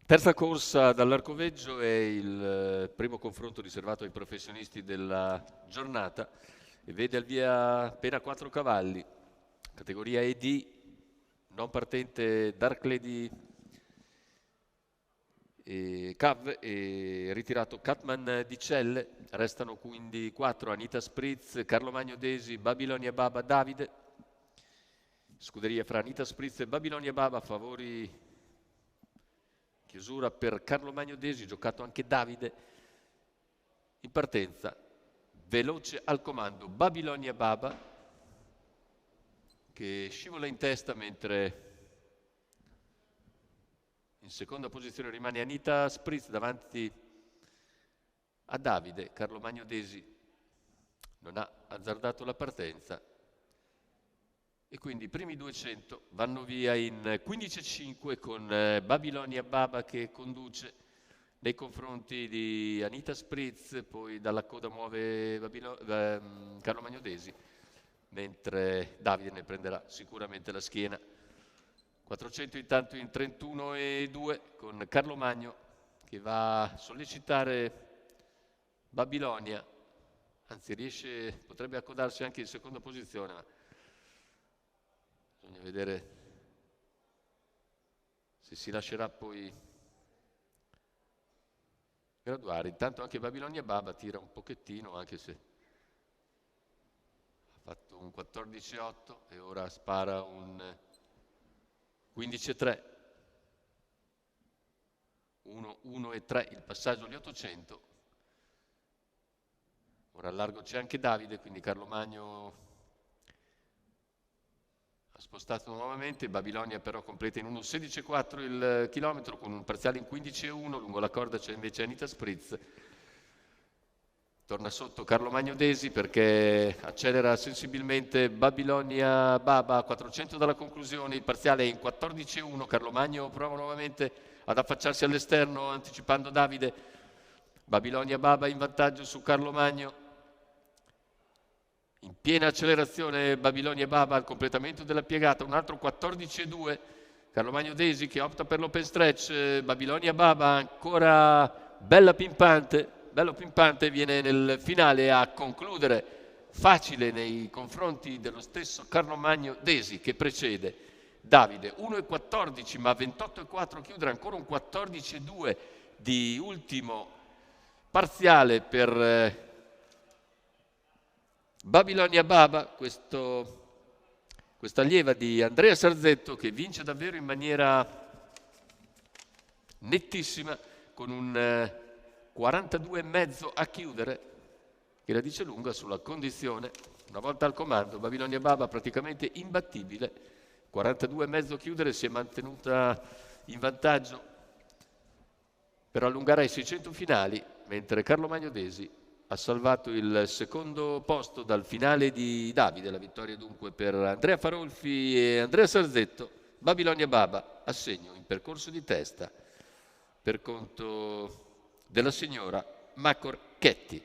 Terza corsa dall'Arcoveggio è il primo confronto riservato ai professionisti della giornata e vede al via appena 4 cavalli, categoria ED, non partente Dark Lady e Cav e ritirato Catman di Celle. Restano quindi 4: Anita Spritz, Carlo Magno Desi, Babilonia Baba, Davide. Scuderia fra Anita Spritz e Babilonia Baba, favori chiusura per Carlo Magno Desi, giocato anche Davide. In partenza, veloce al comando Babilonia Baba, che scivola in testa, mentre in seconda posizione rimane Anita Spritz davanti a Davide. Carlo Magno Desi non ha azzardato la partenza e quindi i primi 200 vanno via in 15,5 con Babilonia Baba che conduce nei confronti di Anita Spritz, poi dalla coda muove Carlo Magno Desi, mentre Davide ne prenderà sicuramente la schiena. 400 intanto in 31,2 con Carlo Magno che va a sollecitare Babilonia, anzi potrebbe accodarsi anche in seconda posizione, ma bisogna vedere se si lascerà poi graduare. Intanto anche Babilonia Baba tira un pochettino, anche se ha fatto un 14,8 e ora spara un 15,3. 1,3 il passaggio agli 800. Ora al largo c'è anche Davide, quindi Carlo Magno ha spostato nuovamente. Babilonia però completa in 1,16,4 il chilometro con un parziale in 15,1. Lungo la corda c'è invece Anita Spritz. Torna sotto Carlo Magno Desi perché accelera sensibilmente Babilonia Baba a 400 dalla conclusione. Il parziale è in 14,1. Carlo Magno prova nuovamente ad affacciarsi all'esterno anticipando Davide. Babilonia Baba in vantaggio su Carlo Magno. In piena accelerazione Babilonia Baba al completamento della piegata, un altro 14,2. Carlo Magno Desi che opta per l'open stretch. Babilonia Baba ancora bello pimpante, viene nel finale a concludere facile nei confronti dello stesso Carlo Magno Desi che precede Davide. 1,14 ma 28,4 chiudere, ancora un 14,2 di ultimo parziale per Babilonia Baba, questa allieva di Andrea Sarzetto che vince davvero in maniera nettissima con un 42,5 a chiudere, che la dice lunga sulla condizione. Una volta al comando Babilonia Baba praticamente imbattibile, 42,5 a chiudere, si è mantenuta in vantaggio per allungare ai 600 finali, mentre Carlo Magno Desi ha salvato il secondo posto dal finale di Davide. La vittoria dunque per Andrea Farolfi e Andrea Sarzetto. Babilonia Baba a segno in percorso di testa per conto della signora Macor Chetti.